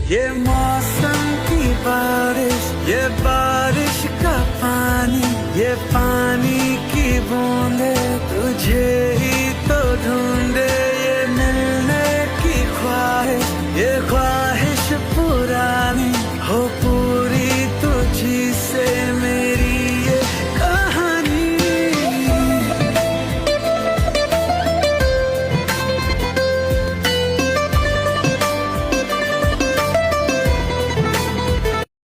ये मौसम की बारिश, ये बारिश का पानी, ये पानी की बूंदे तुझे ही तो ढूंढे। ये मिलने की ख्वाहिश, ये ख्वाहिश पुरानी हो